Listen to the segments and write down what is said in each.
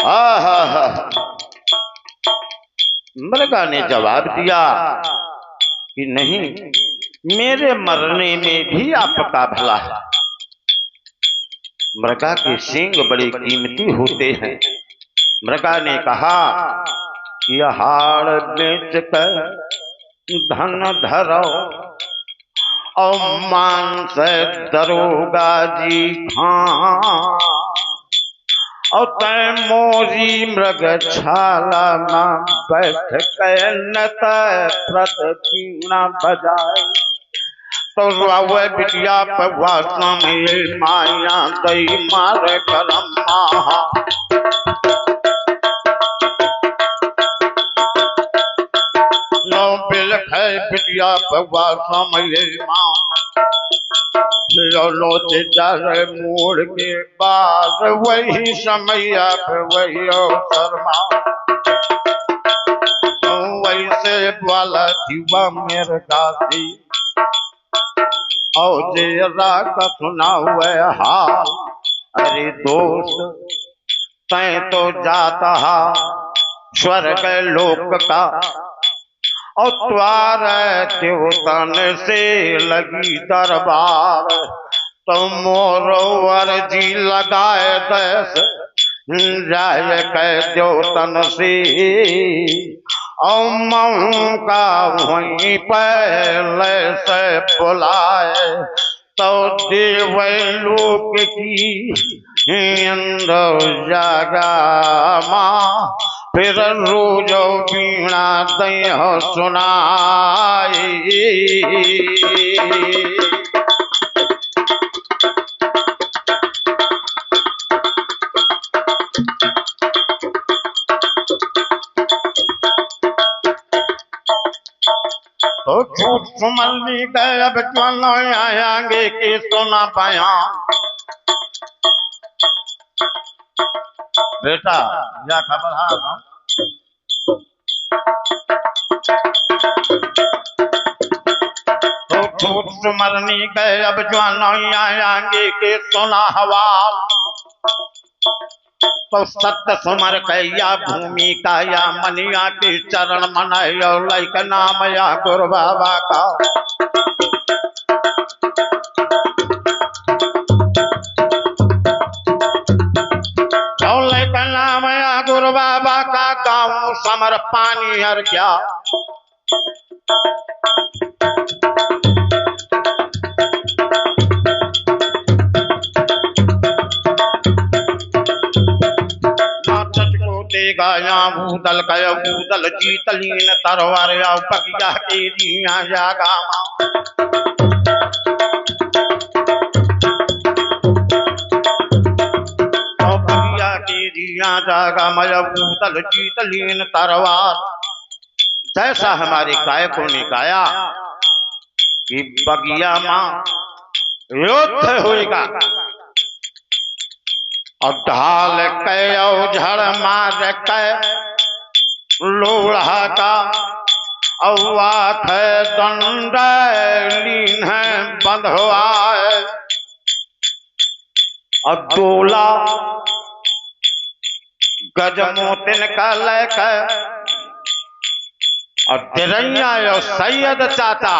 आहा, मृगा ने जवाब दिया कि नहीं, मेरे मरने में भी आपका भला है। मृगा के सींग बड़े कीमती होते हैं। मृगा ने कहा कि हाड़ बेच कर धन धरो और मान से दरोगा जी खां, और तय मोरी मृग छाला में बैठ कैनत प्रतिपीणा बजाए। तो रावे बिटिया पवासा में माया दई मार करम महा। नो बिल खे बिटिया पवासा में माँ लोटे जाए मोड़ के बाद वही समय वही शर्मा। वैसे वाला जीवा मेरे दासी और जेरा का सुना हुआ हाल। अरे दोस्त तय तो जाता स्वर्ग लोक का, और द्वार देवतन से लगी दरबार। तो मोरो अर्जी लगाए दस जाय कै देवतन से, और मऊ का वहीं पहले से बुलाए। तो देवलोक की इंद्र जागा माँ, फिर रोजो बीणा दह सुनाई। तो झूठ सुमली गए अब चलो आएंगे कि सुना पाया। बेटा या खबर है तो झूठ सुमरनी गए अब चलो आएंगे कि सुना हवाल। तो सत्य सुमर कैया भूमि का या मनिया के चरण मनायो लाइक नाम या गुरु बाबा का। लाइक नाम या गुरु बाबा का गाँव समर पानी हर क्या। गाया भूदल कय भूदल जीतलीन तरवार या पगिया के दिया जागा। पगिया के दिया जागा मय भूदल जीतलीन तरवार। जैसा हमारे गायकों ने गाया कि बगिया माँ युद्ध होएगा, और ढाल के झड़ मार के लोढ़ा का अवाथ दंड लीन बंधवाए। और डोला गजमोतिन का लेकर, और तिरैया सैयद चाचा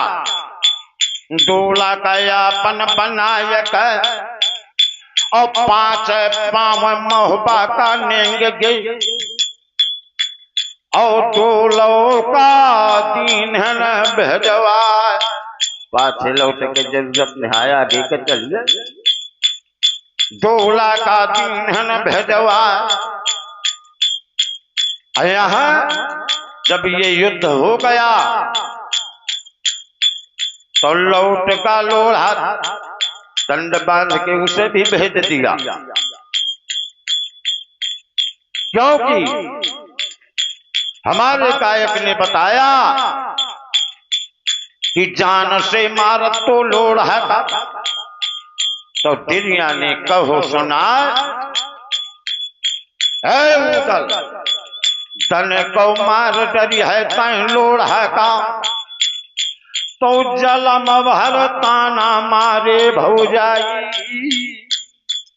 डोला का यापन बनाए कर, और पांच पाव मोहबा का नेंग गई, और डोलो का दीन है न भेजवा। पाछे लौट के जरूरत में आया आगे के चलिए। डोला का दीन है न भेजवा। यहाँ जब ये युद्ध हो गया तो लौट का लोढ़ा दंड बांध के उसे भी भेज दिया, क्योंकि हमारे गायक ने बताया कि जान से मार तो लोढ़ा का। तो दुनिया ने कहो सुना है उदल तन को मार डरी है तय लोढ़ा का। तो जलम भर ताना मारे भौजाई,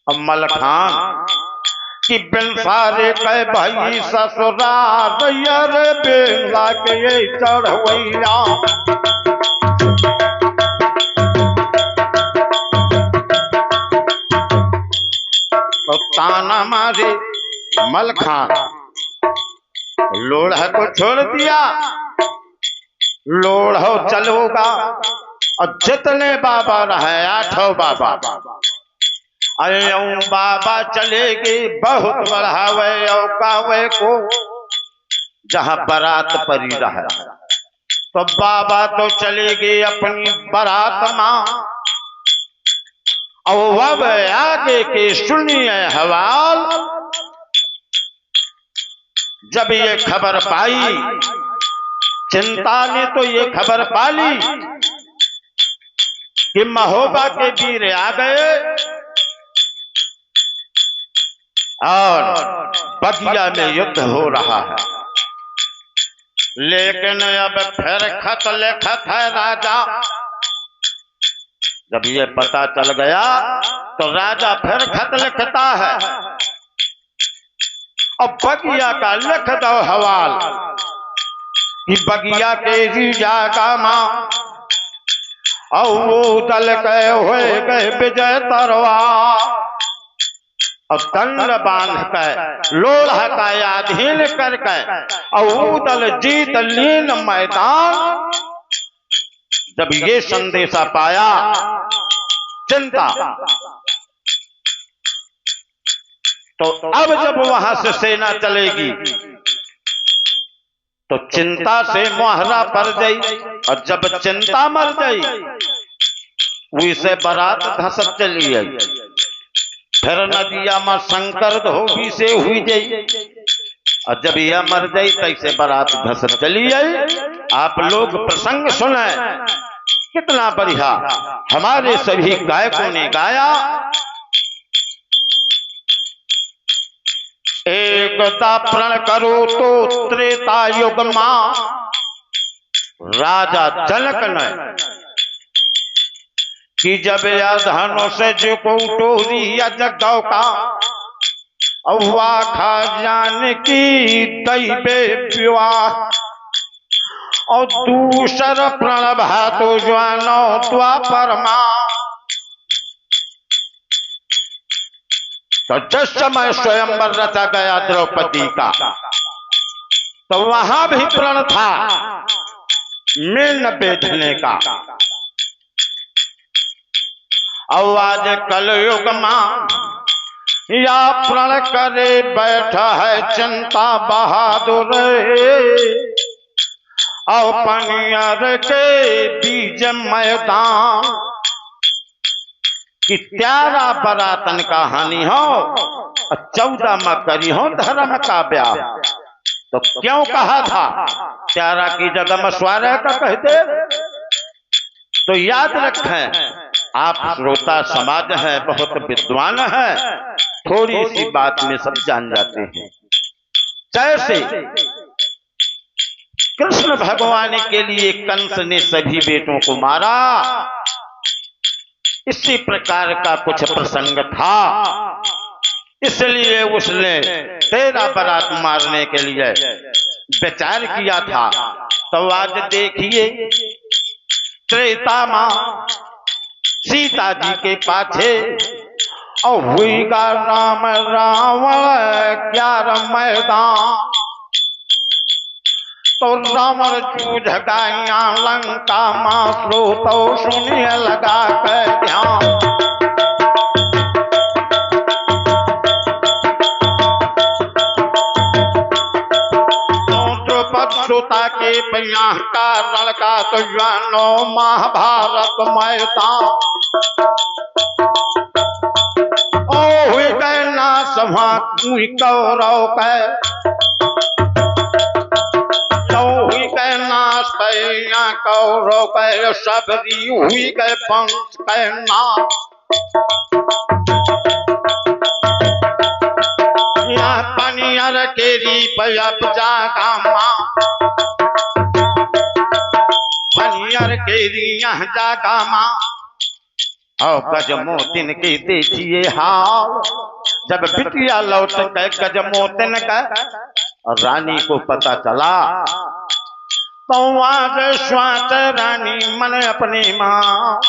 अब मलखान कि बिन सारे कह भाई ससुराल रे बेला के ये चढ़वैया तो ताना मारे मलखान लोढ़ा को छोड़ दिया। लोढ़ो चलोगा और जितने बाबा रहे 8 बाबा अरे बाबा चलेगी बहुत बढ़ावे और गावे को जहां बारात परी रहे तो बाबा तो चलेगी अपनी बारात मां। और अब आगे के सुनिए हवाल। जब ये खबर पाई चिंता ने तो ये खबर पाली कि महोबा के वीर आ गए और बगिया में युद्ध हो रहा है। लेकिन अब फिर खत लिखत है राजा। जब ये पता चल गया तो राजा फिर खत लिखता है और बगिया का लिख दो हवाल कि बगिया के जीजा का मां और वो दल गए हुए गए विजय तरवार और दंड बांध कर लोढ़ा का अधीन करके और वो दल जीत लीन मैदान। जब ये संदेशा पाया चिंता तो अब जब वहां से सेना चलेगी तो चिंता से मुहरा पड़ गई और जब चिंता मर गई वैसे बारात धसत चली आई। फिर नदिया में शंकर धोबी से हुई गई और जब यह मर गई तैसे बारात धसत चली आई। आप लोग प्रसंग सुने कितना बढ़िया हमारे सभी गायकों ने गाया। एकता प्रण करो तो त्रेता युग मां राजा जनक ने कि जब धनो से जो को टोरी या जगौ का अहुआ खा जान की दैबे विवाह और दूसर प्रण भातो ज्वानो द्वापर मां। तो जिस समय स्वयंवर रचा गया द्रौपदी का तो वहां भी प्रण था मिल बेचने का। और आज कलयुग मां या प्रण करे बैठा है चिंता बहादुर और पनियर के बीच मैदान कि 13 बरातन का हानि हो और 14 में करी हो धर्म का ब्याह। तो क्यों कहा था 13 की जगह में 12 का कहते। तो याद रखें आप श्रोता समाज है बहुत विद्वान है थोड़ी सी बात में सब जान जाते हैं। जैसे कृष्ण भगवान के लिए कंस ने सभी बेटों को मारा इसी प्रकार का कुछ प्रसंग था इसलिए उसने 13 बारात मारने के लिए विचार किया था। तो आज देखिए त्रेता मां सीता जी के पाछे और हुई का राम रावण क्या मैदान। तो रावण जूझ गया लंका मां श्रोतो सुनिए लगा कर ध्यान। श्रोता के पैया का लड़का तो जानो महाभारत मैदान। ओ हुई कहना सभा कौरव कह हुई कहना सैया कौरव कह सबरी हुई गए पंच कहना। पनियर के रीप अब जागा मां पनियर के रिया जागा मां और गज मोतिन के देखिए हाल। जब बिटिया लौट गए गज मोतिन का और रानी को पता चला, तो आज स्वात रानी मन अपनी माँ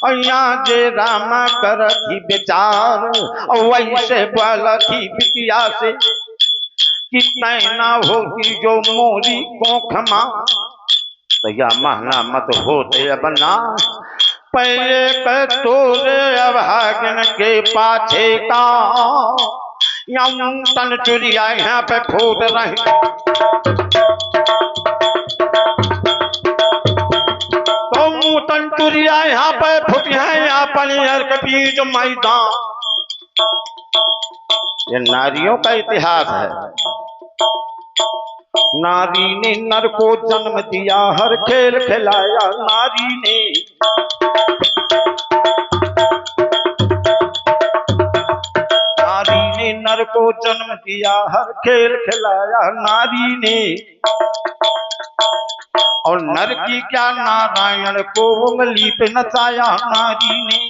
और यहाँ जे रामा कर थी विचार, और वैसे बोला थी बिटिया से कि तैना होगी जो मोरी कोख माँ। भैया महना मत होते बना पहले कर तोरे अभागन के पाछे का, यहाँ तन चुरिया यहाँ पे खोद रहे। तो तन चुरिया यहाँ पे फुटी है यहाँ पनियर के बीच मैदान। ये नारियों का इतिहास है। नारी ने नर को जन्म दिया, हर खेल खिलाया नारी ने। नारी ने नर को जन्म दिया, हर खेल खिलाया नारी ने। और नर की क्या नारायण को उंगली पे नचाया नारी ने।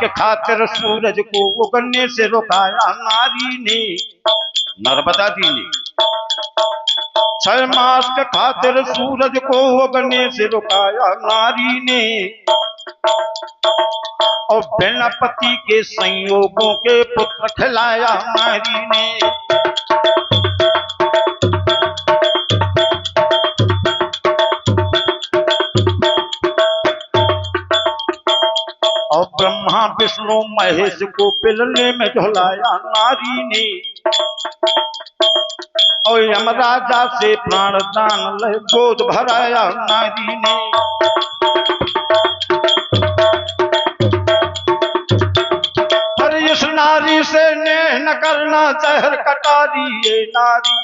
के खातिर सूरज को उगने से रुकाया नारी ने। नर्मदा जी ने 6 मास के खातिर सूरज को उगने से रुकाया नारी ने। और बिना पति के संयोगों के पुत्र खिलाया नारी ने। और ब्रह्मा विष्णु महेश को पिलने में झुलाया नारी ने। और यमराजा से प्राणदान ले गोद भराया नारी ने। पर इस नारी से नेह न करना जहर कटारी ये नारी।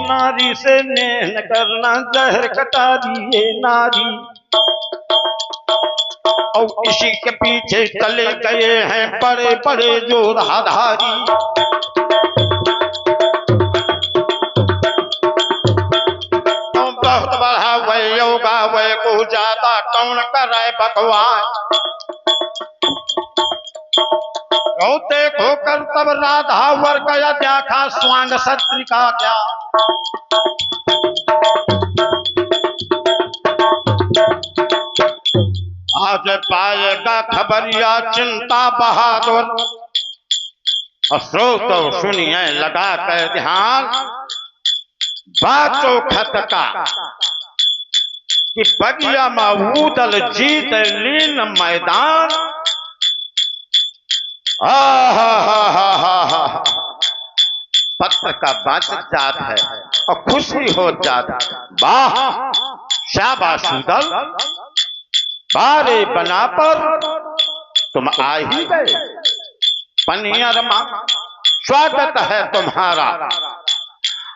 नारी से नेह न करना जहर कटारी ये नारी। और इसी के पीछे चले गए हैं बड़े बड़े योधाधारी। तो बहुत बड़ा वह योगा वह को ज्यादा कौन करे बकवास। देखो कर तब राधा वर गया देखा स्वांग सत्री का क्या। आज पाएगा खबरिया चिंता बहादुर। श्रोत सुनिए लगा कर ध्यान बातों खत का कि बगिया मऊदल जीत लीन मैदान। पत्र का बाचत जात है और खुशी हो जात। वाह शाबाश उदल, बारे बना पर तुम आ ही गए। पनियर मां स्वागत है तुम्हारा।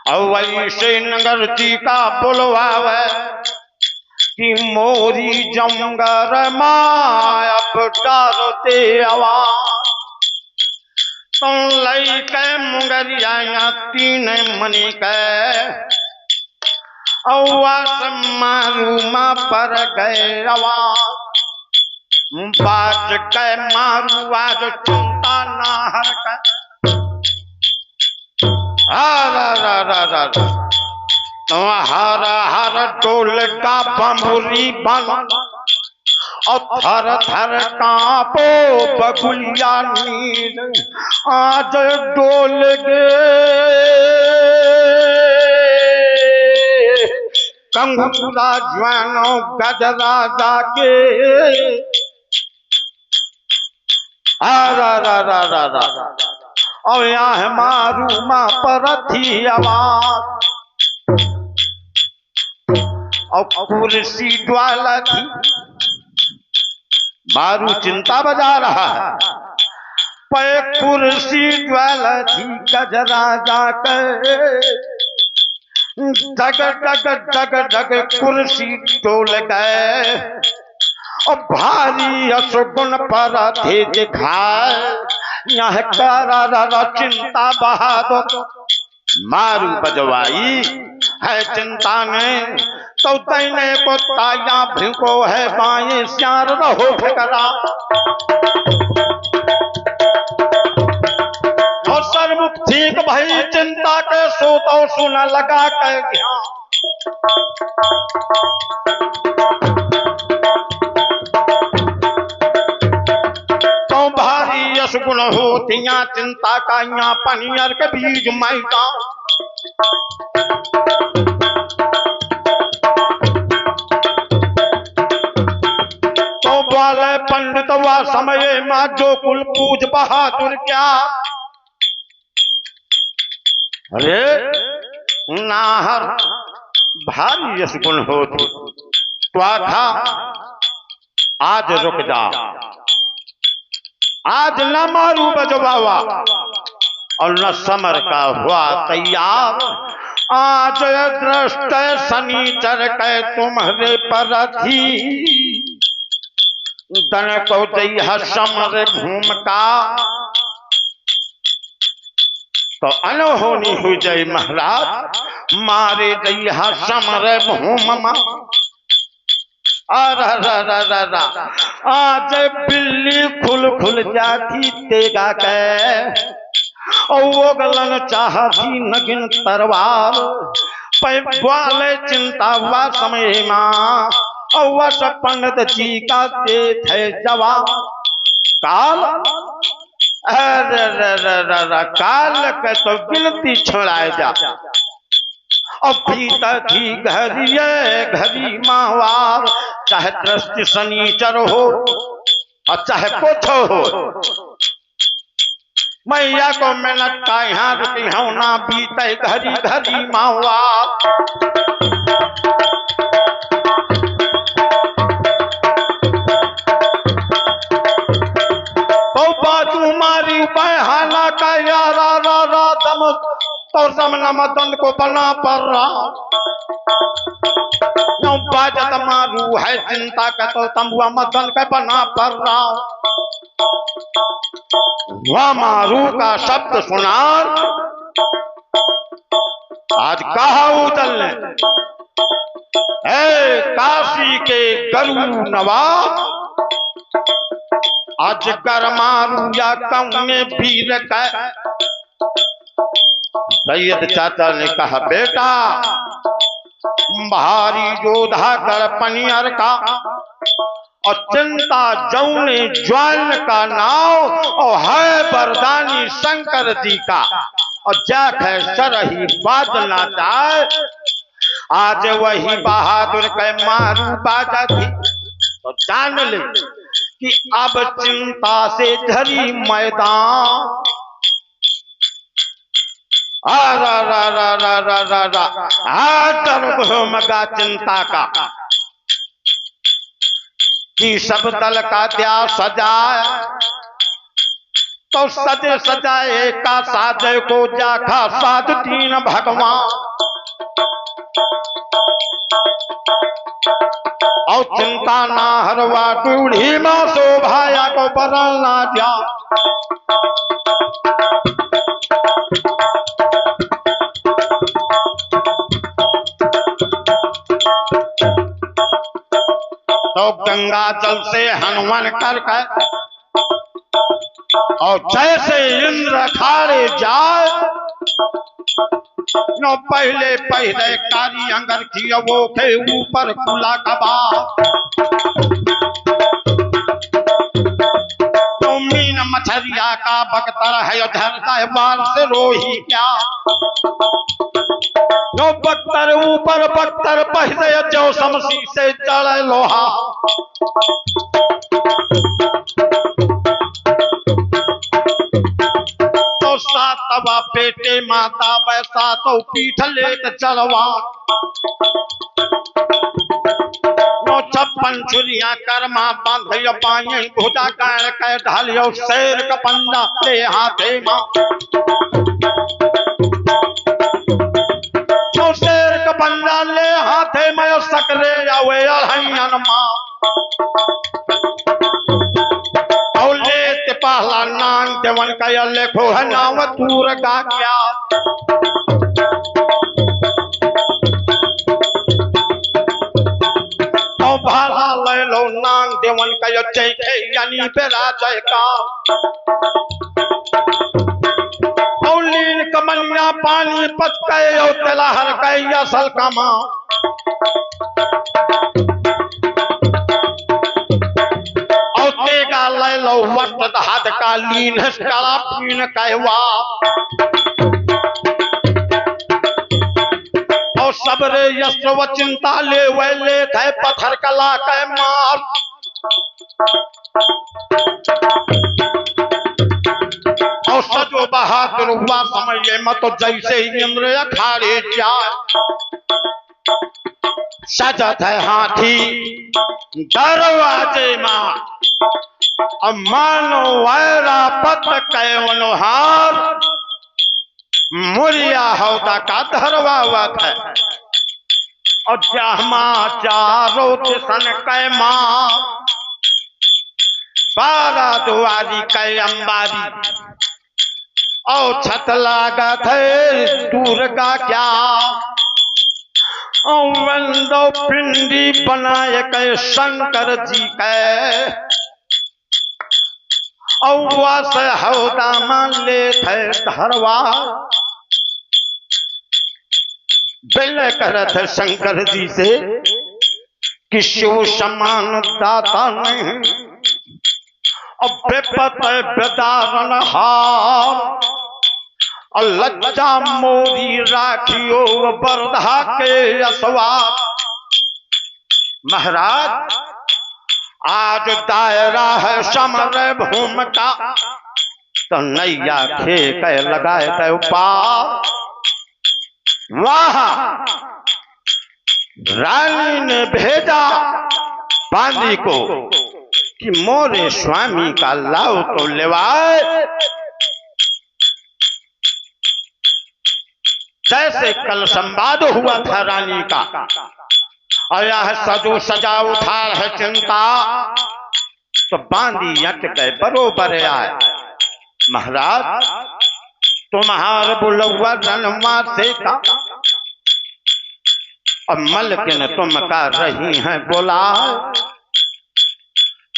और वही से नगर जी का बुलवावे कि मोरी जंगर माँ अब डरते आवाज। तुम लई के मुंगरिया 3 मनी के औवास मारूमा पर गए आवाज। बाज गए मारुआ जो चिंता ना हर का। हर हर डोल का बम्बुरी बन और थर थर कांपो बगुलिया नील। आज डोल गे कंगूरा ज्वानो गजराजा के। और यहाँ मारू माँ पर थी आवाज। और कुर्सी ज्वाला थी मारू चिंता बजा रहा है। पे कुर्सी ज्वाला थी गजराजा के। जग जग जग जग कुर्सी डोल गए। और भारी असुगुन पर थे दिखाए यह कर चिंता बहादुर मारू बजवाई है चिंता ने तो तैने को ताया भिको है बाएं श्यार रहो फिकरा और सर्वमुख ठीक भई चिंता के सो तो सुन लगा कर गया तो भारी यश गुण होतियां चिंता का यहाँ पनियर के बीज मैदा तो वाले पंडित व समय माँ जो कुल पूज बहादुर क्या अरे नाहर भारी यश गुण होती त्वाखा आज रुक जा आज न मारू बजवावा और न समर का हुआ तैयार आज दृष्ट शनिचर कै तुम्हारे पर थी दन को जय समर भूम का तो अनहोनी हुई जय महाराज मारे जय समर भूम आज बिल्ली खुल खुल जाती तेगा के और वो गलन चाहती नगिन तरवार पैवाले चिंता हुआ समय माँ और वह पंडित जी का दे थे जवाब काल काल के तो गिनती छोड़ाए जा और भीतर थी घरी माहवार चाहे दृष्टि शनिचर हो और चाहे कुछ हो मैया को मेहनत का यहाँ रुकी हूं ना बीते घरी घरी माहवार तो बाजू मारी बहाना का यारा दम तो समना मदन को बना पर रहा बाजत मारू है चिंता का तो तमुआ मदन का बना पर रहा वह मारू का शब्द सुना आज कहा उतलने काशी के गरु नवाब आज कर मारू या कौने भीर का सैयद चाचा ने कहा बेटा भारी योद्धा कर पनियर का और चिंता जौने ज्वाल का नाव और है बरदानी शंकर जी का और जाख सरही बादना जाए आज वही बहादुर के मारू बाजा थी तो जान ले कि अब चिंता से झरी मैदान मगा चिंता का कि सब दल का द्या सजाए तो सजे सजाए का साजे को जाखा साज दीन भगवान और चिंता ना हरवा टूढ़ी मां शोभाया को बदलना जा तो गंगा जल से हनुमान कर और जैसे इंद्र खारे जाए नो पहले कारी अंगर की वो के ऊपर खुला कबा तो मीन मछरिया का बकतर है झरता है बाल से रोही क्या नो बख्तर ऊपर बख्तर पहले जो समसी से चढ़े लोहा तो सातवा पेटे माता बैसा तो पीठ लेत चलवा नो 56 छुरिया कर्मा बांध पाए भुजा गाड़ के ढालियो शेर का पंजा ले हाथे मां शेर का पंजा ले हाथे में सकरे आवे अढ़ैयन मां और ले पहला नांग देवन कया लिखो है नाम तूर का क्या। तो भाला ले लो नांग देवन कया चैके यानी बेरा जयका। औलीन कमनिया पानी पत कहे और तेलाहर कहे असल कमा। और तेगा ले लो वट हाथ का लीन काला पीन कहवा। और सबरे यश व चिंता ले वैले थे पत्थर कला कह मार। और सजो बहादुर हुआ समय मत तो जैसे ही इंद्र अखाड़े जाए। सजत है हाथी दरवाजे मां। अब मानो वैरा पत कैवनहार। मुरिया होता का धरवावत है। और जहमा चारों दिशन कै मां। बारा दुआरी कै अंबारी। और छत लागत है दूर का क्या। वंदो पिंडी बनाए के शंकर जी के। औवास हौदा मान ले थे धरवा। बिल करत शंकर जी से कि शिव समान दाता नहीं। अब बेपत बेदारन हार। और लज्जा मोरी राखियो बरधा के असवार। महाराज आज दायरा है समर भूमि का। तो नैया खे के लगाए थे पार। वहां रानी ने भेजा बांदी को कि मोरे स्वामी का लाओ तो लेवाए। जैसे कल संवाद हुआ था रानी का। और यह सजो सजा उठा है चिंता। तो बांदी यट गए बरोबर आए। महाराज तुम्हार बुलवा रनवा से का। अब मलकिन तुम का रही हैं बोला।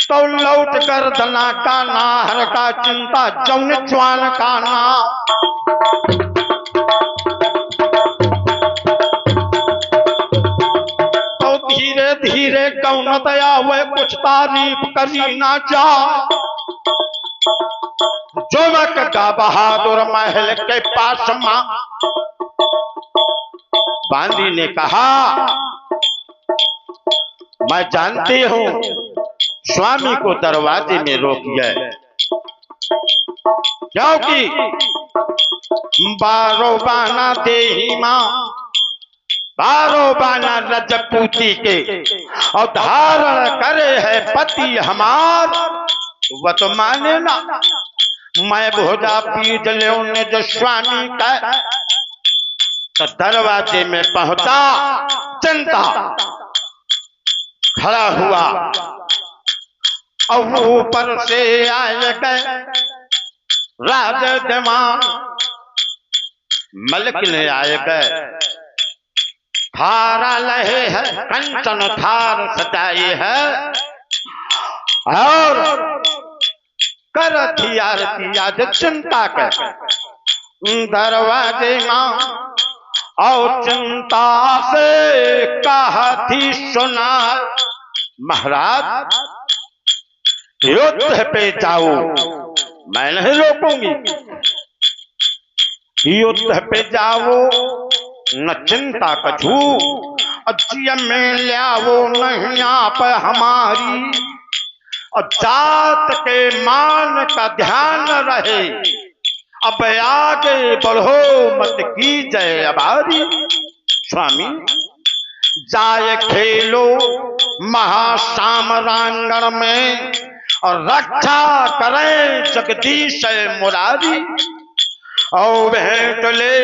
तो लौट कर दना का नाहर का चिंता जौन च्वान का ना। धीरे धीरे कौन दया वे कुछ तारीफ करी ना जा। जोवक का बहादुर महल के पास मां। बांदी ने कहा मैं जानती हूं स्वामी को दरवाजे में रोकिए। क्योंकि बारो बाना दे ही मां। बारो बाना रजपूती के। और धारण करे है पति हमार। वह तो माने ना। मैं भोजा पीट ले जो स्वामी का। तो दरवाजे में पहुंचा चिंता खड़ा हुआ। और ऊपर से आए गए राज दीवान। मलिक ने आए गए थारा लहे है कंचन थार सजाई है। और कर थी आरती आज चिंता कर दरवाजे मां। और चिंता से कहा थी सुना। महाराज युद्ध पे जाओ मैं नहीं रोकूंगी। युद्ध पे जाओ न चिंता कछू। अज्य में लियावो नहीं आप हमारी। और जात के मान का ध्यान रहे। अब आगे बढ़ो मत की जय अबारी। स्वामी जाए खेलो महासामरांगण में। और रक्षा करें जगदीश मुरारी। और भेंट ले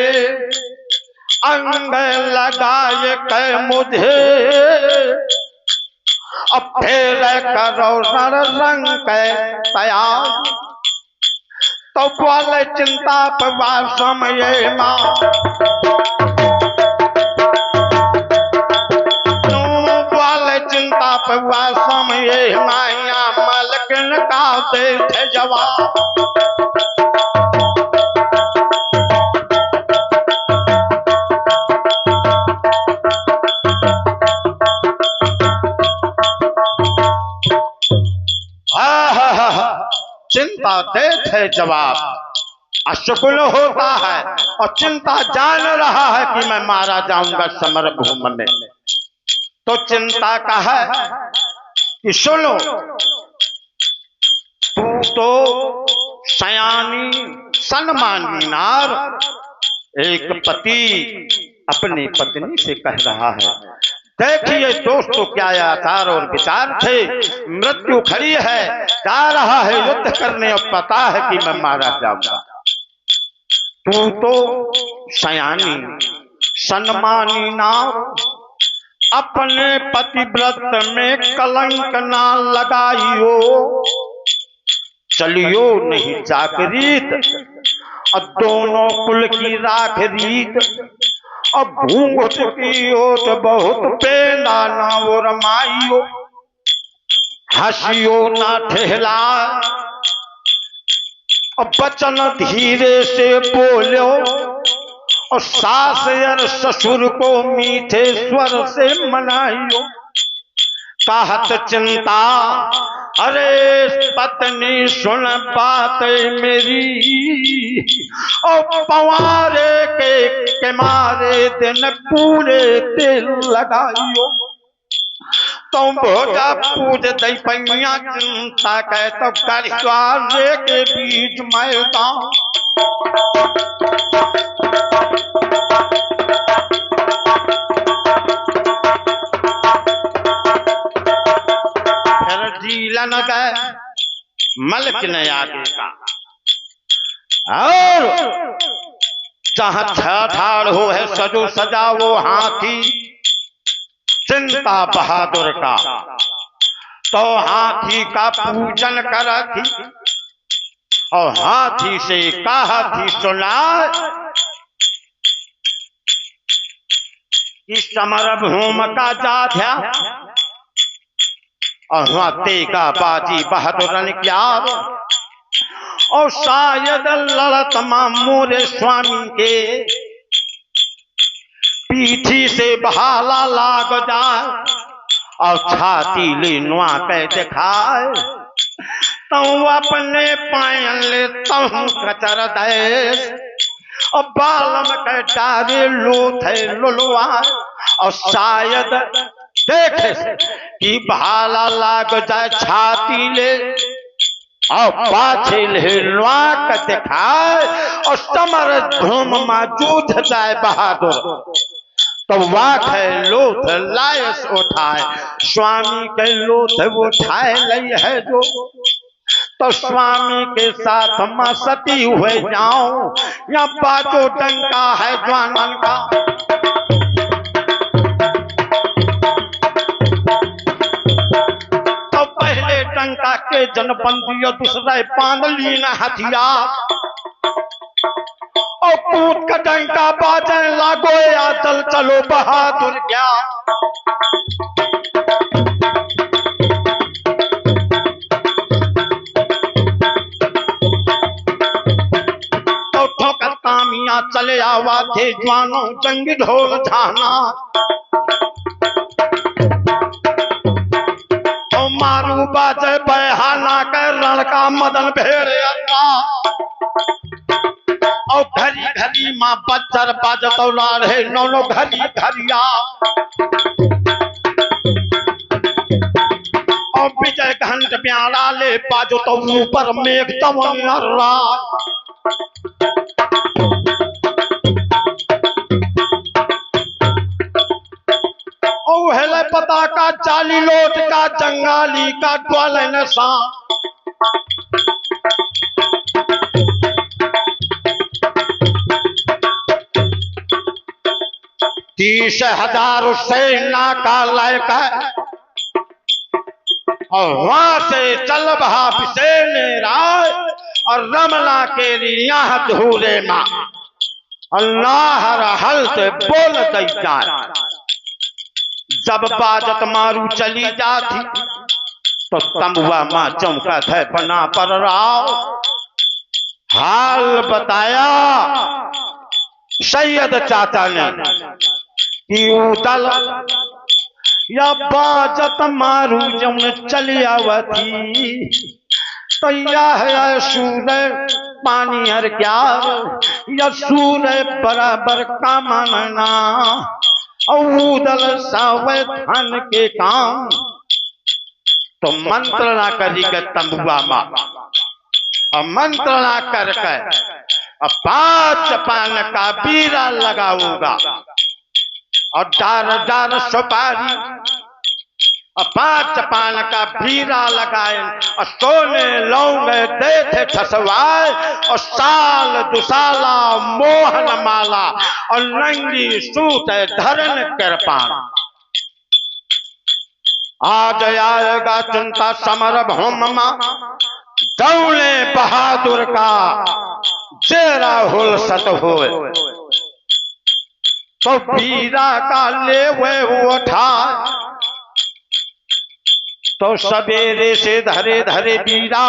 अंग लगाए कै मुझे। अब फेर करो रण रंग कै तैयार। तो बोले चिंता पवा समय माँ चिंता पवा समय माया मलकन का दे थे जवाब। चिंता दे थे जवाब। अशुकुल होता है और चिंता जान रहा है कि मैं मारा जाऊंगा समर भूमि में। तो चिंता का है कि सुनो तू तो सयानी सन्मानी नार। एक पति अपनी पत्नी से कह रहा है, देखिए दोस्तों क्या आचार और विचार थे। मृत्यु खड़ी है, जा रहा है युद्ध करने और पता है कि मैं मारा जाऊंगा। तू तो सयानी सन्मानी नार, अपने पतिव्रत में कलंक ना लगाइयो। चलियो नहीं जागरीत और दोनों कुल की राख रीत। अब घूंघट की ओट बहुत पेला ना वो रमाइयो। हंसियो ना ठहला और बचन धीरे से बोलो और सास और ससुर को मीठे स्वर से मनाइयो। कहत चिंता अरे पत्नी सुन बात मेरी, और पवारे के मारे दिन पूरे दिल लगाइयो। तुम भोजा पूज दई पैया चिंता कह तो गलिद्वारे के बीच मैदान। जीलन गए मलक ने आगे का, और जहां छाड़ हो है सजो सजा वो हाथी चिंता बहादुर का। तो हाथी का पूजन कर थी और हाथी से कहा थी सुना कि समर भूम का जाध्या और वहां तेगा बाजी बहादुरन क्या। और शायद लड़त मोरे स्वामी के पीठी से बहाला लाग जाए और छाती ले नुआ के दिखाए। तो अपने पायन ले कचर दे और बालम के डारे लोथे लुलवा। और शायद देखे कि भाला लाग जाए छाती ले और पाछे ले नुआ दिखाए और समर धूम मौजूद जाए बहादुर। तो वाक है लोथ लायस उठाए स्वामी के लोथ उठाए लई है जो। तो स्वामी के साथ मैं सती हुए जाऊं या बाजो डंका है जवानन का। डंका के जनबंदी और दूसरा पान लीना हथियार। और कूद का डंका बाजे लागो या चल चलो बहादुर क्या। तो ठोकर कामिया चले आवा थे जवानों जंग ढोल झाना। मारू बाजे बहाना कर रण का मदन भेड़िया। और घरी घरी माँ बच्चर बाजतो लाड़े नौनो घरी घरिया। और विजय घंट प्याला ले बाजो तो ऊपर मेघ तवन रात। हेले पता का चाली लोट का जंगाली का ग्वाल नशा। तीस हजार सेना का लायक है और वहां से चल बहा राय और रमला के यहाँ धूरे माँ अल्लाह हल्त बोल दई जाए। जब बाजत मारू चली जाती तो तंबुआ माँ चौका थे बना पर राव। हाल बताया सैयद चाचा ने कि उदल या बाजत मारू जौन चली आवती तो यह सूर्य पानी हर क्या या सूर्य बराबर का मानना औदल सावे धन के काम। तो मंत्रणा करी के तंबुआ माँ और मंत्रणा करके 5 पान का बीरा लगाऊंगा और डार डार सुपारी और 5 पान का बीरा लगाए और सोने लौंग दे थे ठसवाए और साल दुसाला मोहन माला और नंगी सूत धरन कर पान। आज आएगा चिंता समर भूम दौले बहादुर का जेरा हुल सत हो तो बीरा का ले वे उठा तो सवेरे से धरे धरे बीरा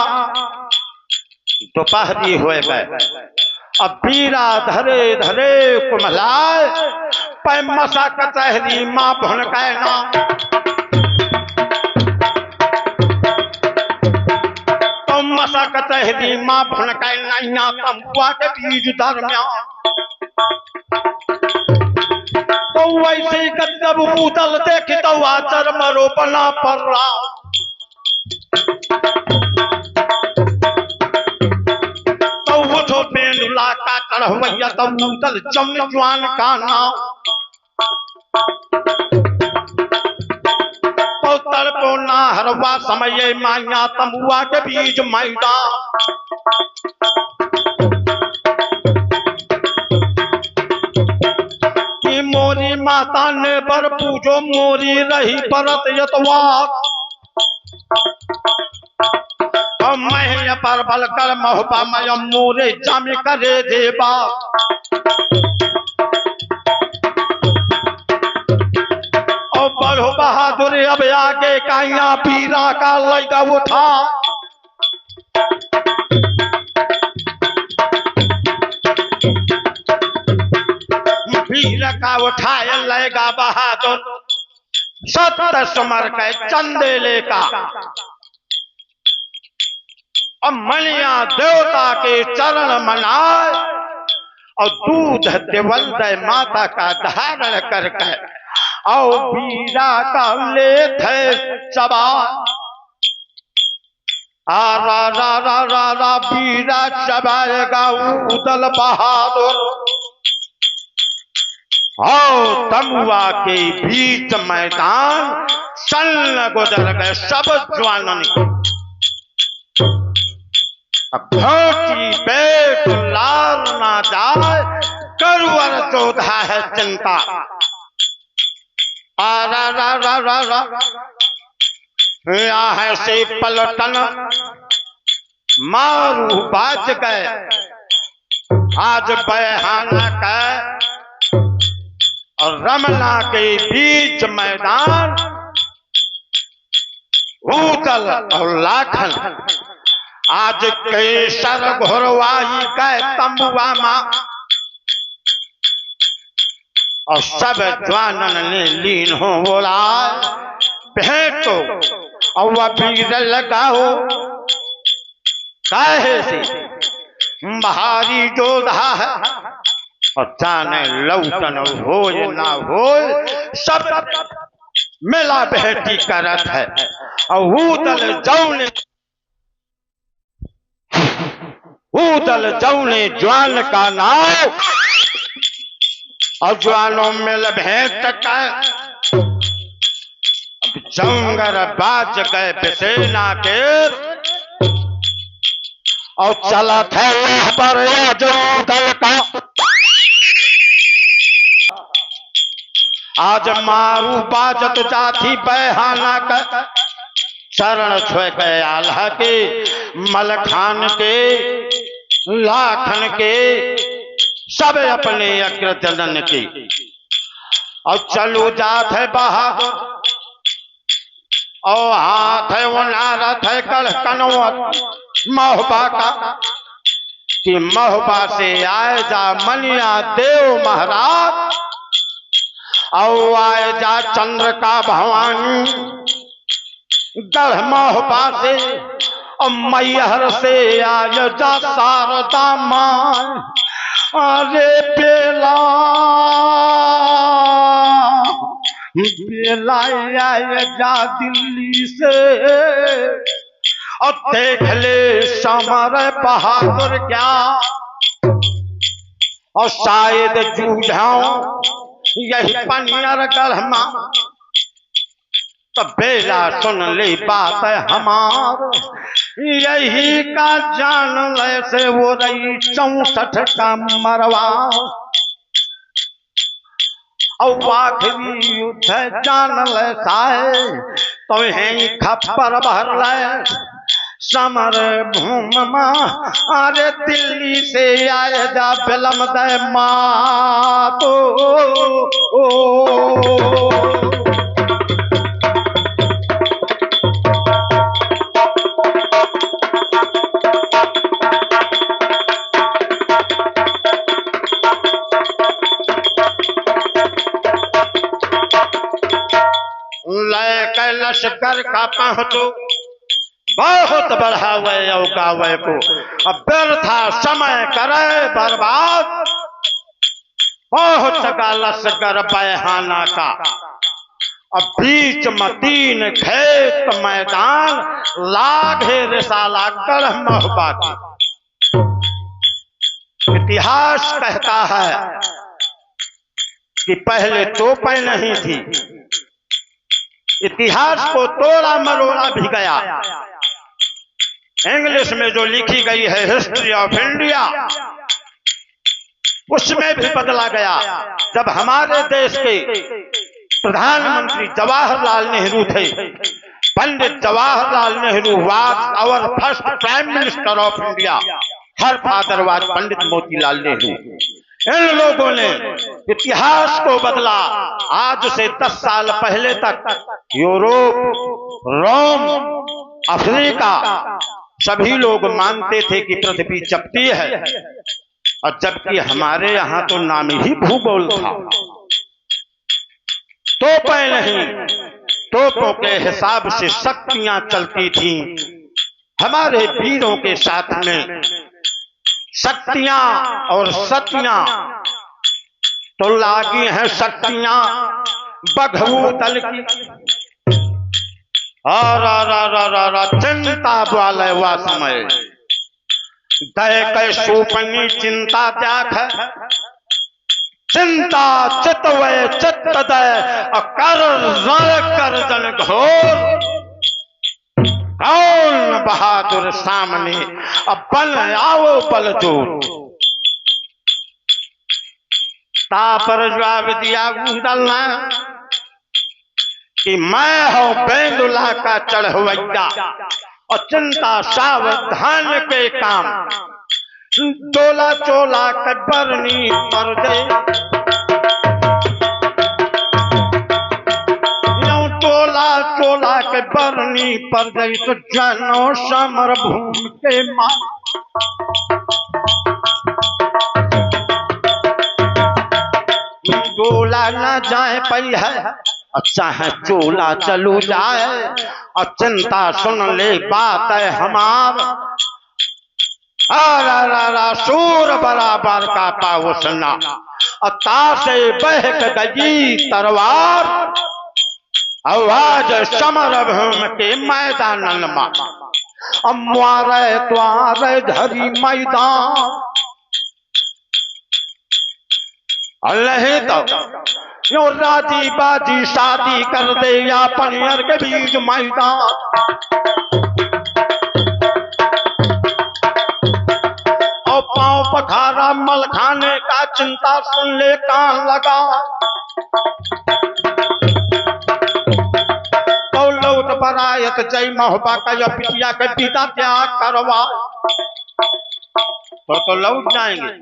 दोपहरी हो गए। अब बीरा धरे धरे कुमलाए पै मसा कचहरी माँ भुन कहना तो मसा कचहरी माँ भुन कहना तंबुआ के बीज दरमियान। तो वैसे जब उदल देखी तो आचर मरो बना पर रहा। तो उठो पेंडुला का चढ़वैया तो उदल जम जवान का नाम। तो तड़पो ना हरवा समय माया तंबुआ के बीज मैदान। मोरी माता ने बर पूजो मोरी रही परत यतवार। मैं पर बल कर महुबा मय मोरे जम करे देवा। और बड़ो बहादुर अब आगे काया पीरा का लगा उठा। पीर का उठाए लेगा बहादुर 70 समर के चंदेले का। अब मनिया देवता के चरण मनाए और दूध देवल दे माता का धारण करके और बीरा का ले थे चबा। आ रा रा रा रा रा बीरा चबाएगा उदल बहादुर। और तंबुआ के बीच मैदान सन गुजर गए सब जवानन को। घोटी पेट लाल ना जाए करुवर चौधा है चिंता। आ रा रा रा रा रा यहाँ से पलटन मारू बाज गए। आज बहाना का और रमला के बीच मैदान उदल और लाखन आज केसर घोरवाई गए तंबुआ माँ। और सब जवानन ने लीन हो बोला भेंटो और वह बीर लगाओ काहे से भारी जोधा है। और जाने लौटन हो ना हो सब मिला बेटी करत है। और उदल जौने जवान का नाम और जवानों मिल भेंट का। जंगर बाज गए बिसेना के और चला था पर जो उदल का। आज मारू बाजत जाती बहाना का। शरण छुए गए आल्हा के मलखान के लाखन के सब अपने अग्रजनन के। और चलो जात है बहादुर और हाथ है वो नारथ है कल कनवत महोबा का कि महोबा से आए जा मनिया देव महाराज और आए जा चंद्र का भवानी गढ़ महोबा से और मैहर से आए जा शारदा मां। अरे बेला बेला आए जा दिल्ली से और देख ले समर बहादुर क्या और शायद जूझाऊं यही पनियर गढ़मा। तो बेला सुन ले बात हमार यही का जान ले से वो रही 64 का मरवा और आखिरी युद्ध जान ले साए तो यही खप्पर भर ले समर भूमा। अरे दिल्ली से आए जा बिलम दे माँ तो लश्कर का पहुंचो बहुत बढ़ावे और गावे को अब व्यर्था समय करे बर्बाद। बहुत का लश्कर बहाना का अब बीच में 3 खेत मैदान लागे रिसाला गढ़ महोबा की। इतिहास कहता है कि पहले तोपें नहीं थी। इतिहास को तोड़ा मरोड़ा भी गया। इंग्लिश में जो लिखी गई है हिस्ट्री ऑफ इंडिया उसमें भी बदला गया। जब हमारे देश के प्रधानमंत्री जवाहरलाल नेहरू थे, Pandit Jawaharlal Nehru was our first prime minister of India, her father was Pandit Motilal Nehru. इन लोगों ने इतिहास को बदला। आज से 10 साल पहले तक यूरोप, रोम, अफ्रीका सभी लोग मानते थे कि पृथ्वी चपटी है और जबकि हमारे यहाँ तो नाम ही भूगोल था। तोपें नहीं, तोपों के हिसाब से शक्तियां चलती थीं। हमारे वीरों के साथ में शक्तियां और सतियां तो लागी हैं। शक्तियां बघरू दल की और चिंता वाले हुआ समय दय कै सूपनी चिंता त्याग है। चिंता चित वे चित्त दय कर जन घोर। कौन बहादुर सामने अब बल आओ बल जोर। तापर जवाब दिया गुंदलना कि मैं हूं बेंदुला का चढ़वैया और चिंता सावधान के काम। चोला चोला कटबरनी पर दे चोला के बरनी पर गई तो जानो समर भूमि के मां। डोला न जाए पई है अच्छा है चोला चलू जाए और चिंता सुन ले बात है हमार। सूर बराबर का पावसना अता से बहक गई तरवार। आवाज समर भूमि के मैदान में अम्वारे त्वारे धरी मैदान। अल्लाह तो यो राजी बाजी शादी कर दे या पनियर के बीच मैदान। और पांव पखारा मल खाने का चिंता सुन ले कान लगा। तो लौट बरायत जय महोबा का या पिटिया के पिता त्याग करवा। तो लौट जाएंगे।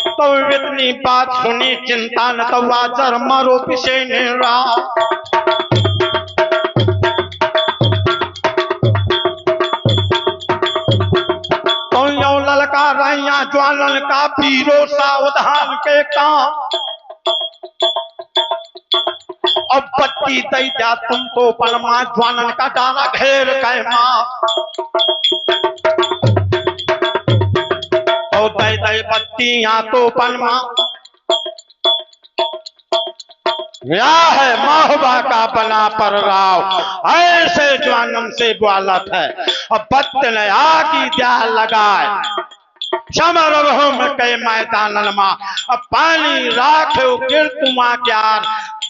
तो इतनी बात सुनी चिंता न तो वाजर मरो पिछे नेरा। तो यो ललका रैया ज्वालन का पीरो सावधान के काम। अब बत्ती दई जा तुम तो परमा ज्वालन का डाला घेर कै माँ। तो दई दई बत्ती यहाँ तो पनमा या है माहबा का बना पर राव ऐसे ज्वानम से ग्वालत है। अब बत्त ने आगी जा लगाए समरभूम के मैदान में। अब पानी राखे गिर तुमा क्यार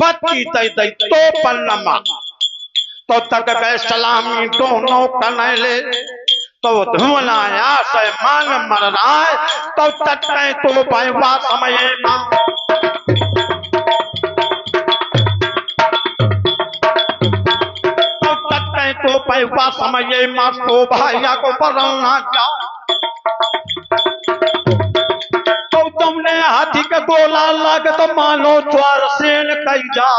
बत्ती दई दई तो पन्नमा। तो तक गए सलामी दोनों कनैले। तो धुमलाया से मान मर रहा है। तो तटके तो पैवा समय तो पैवा समझे मां तो भाइया को पढ़ना जा। तो तुमने हाथी के गोला लग तो मानो ज्वार सेन कई जा।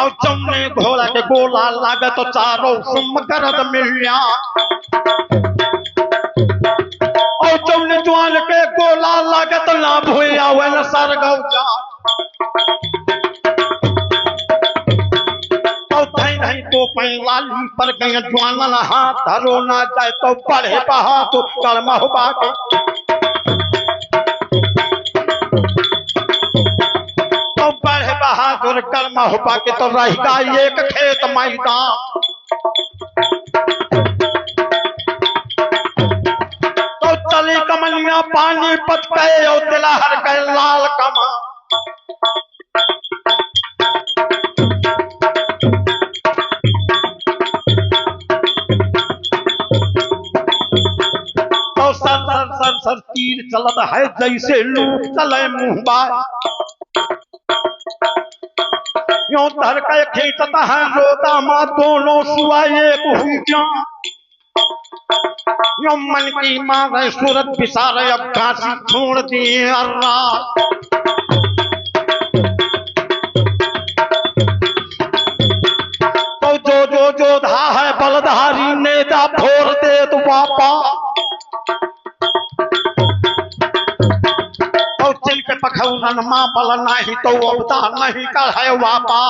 और तुमने घोड़ा के गोला लग तो चारों सुमगरद मिलिया। और तुमने ज्वार के गोला लग तो ना भूया वे न सर गौजा। तो पैलाली पर गए ज्वानन हाथ धरो ना जाए तो पढ़े बहा तो कर्म हुआ के। तो पढ़े बहादुर कर्म हुआ के तो रहेगा एक खेत मैदान। तो चली कमलिया पानी पत गए और तिलहर के लाल कमा। सर तीर चलत है जैसे लूट चले मुंहबा। यो धर के खींचता है रोता माँ दोनों सुआ एक हुई जा। यो मन की मारे सूरत बिसारे अब घासी छोड़ दिए अर्रा। तो जो जोधा है बलधारी नेता फोड़ दे तो पापा। पखौरन मां बल नहीं तो अवतार नहीं कर है वापा।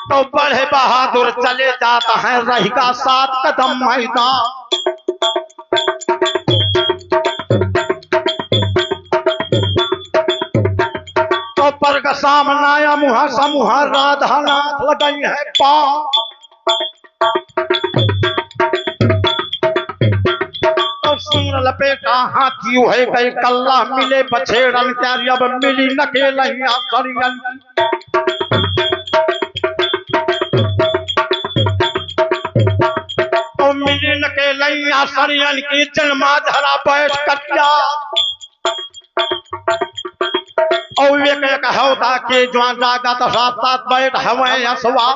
तो बड़े बहादुर चले जाता है रहेगा 7 कदम मैदान। तो पर का सामनाया मुहा समूह राधा नाथ लगाई है पा। सुन लपेटा हाथी है गए कल्ला मिले बछेड़न त्यारी अब मिली नकेलैया सरियन। तो मिली नकेलैया सरियन की जन्मा धरा बैठ कटिया। और एक एक हौदा के ज्वान जागा तो 7-7 बैठ हवे असवा।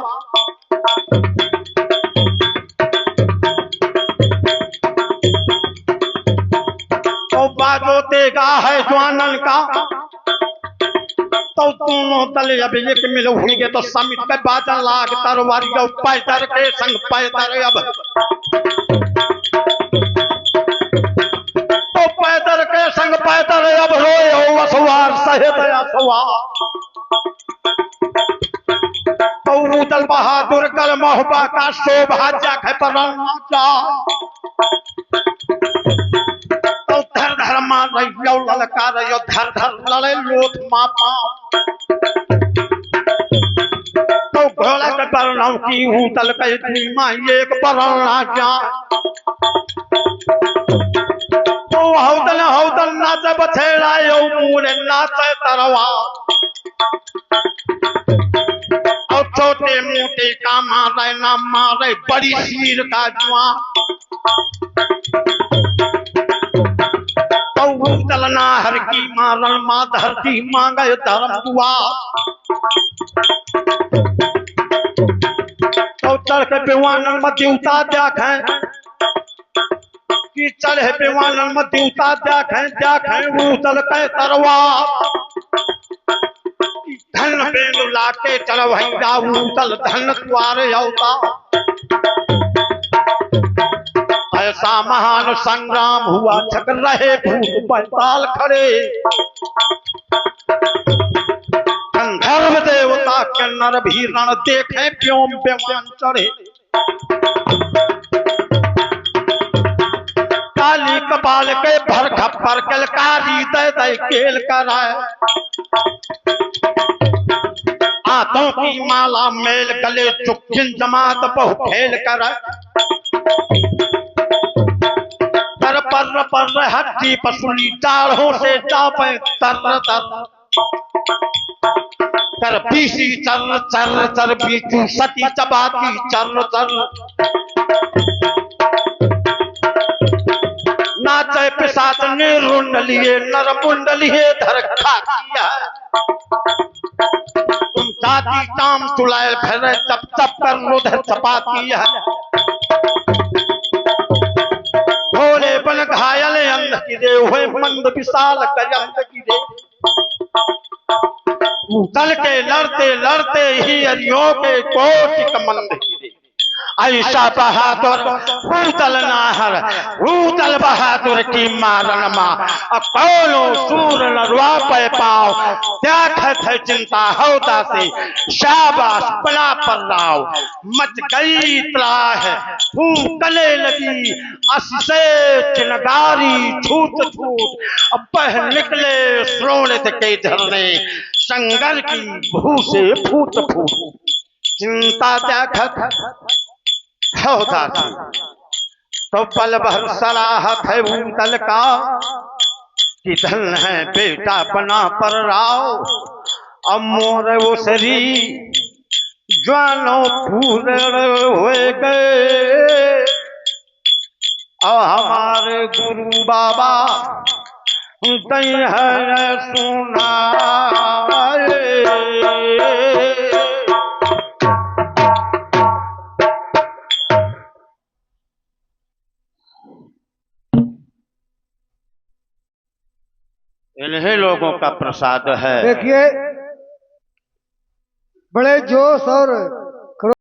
बाजो तेगा है ज्वानन का। तो दोनों तले अब एक मिल होंगे तो समित के बाजन लाग तरवारी पैदर के संग पैदर अब। तो पैदर के संग पैदर अब रोए हो असवार सहित असवार। तो उदल बहादुर कर मोहबा का शोभा जाके परना जा। ललकार धर धर लड़े लोथ मापा। तो घोड़ा के बरनौ की उतल के धीमा एक बरना जा। तो हौदल हौदल नाच बछेड़ा यो मूरे नाच तरवा। और छोटे मोटे का मारे ना मारे बड़ी शीर का जुआ। भूतल नाहर की मारण माँ धरती मांगे धर्म दुआ। तो चढ़ के बेवानन में देवता देखें कि चढ़े बेवानन में देवता देखें भूतल के तरवा। धन बेनु लाके चल वही भूतल धन द्वारे औता। ऐसा महान संग्राम हुआ छक रहे भूत बैताल खड़े। गंधर्व देवता के नर भी रण देखे व्योम बेमान चढ़े। काली कपाल के भर खप्पर कलकारी दे दे केल कराए। हाथों की माला मेल गले चुकिन जमात बहु फेल कर। पर हड्डी पसुली चारों से चापे तर तर। कर पीसी चर चर चर बीचू सती चबाती चर चर। नाचे पिशाच ने रुंड लिए नर मुंड लिए धर खा किया। तुम जाति काम चुलाए फिर चप चप कर रुध चपाती है। भोले बन घायल अंध गिरे हुए मंद विशाल गजंत गिरे। भूतल के लड़ते लड़ते ही हरियों के कोटि कमंद गिरे। ऐसा बहादुर भूतल नाहर भूतल बहादुर की मारन माँ। अपोलो सूर नरवा पे पाओ त्यागत है चिंता होता से शाबाश बना पर राव। मच गई त्राह फूकने लगी अससे चिनगारी छूट छूट। अब बह निकले श्रोणित के झरने संगर की भू से फूट फूट। चिंता त्यागत होता तो पल भर सराहत है भूतल का कि धन है बेटा बना पर राव। अब मोर वो शरीर ज्वालों पूरे हुए गए। और हमारे गुरु बाबा तई है सुना। इन्हीं लोगों का प्रसाद है। देखिए बड़े जोश और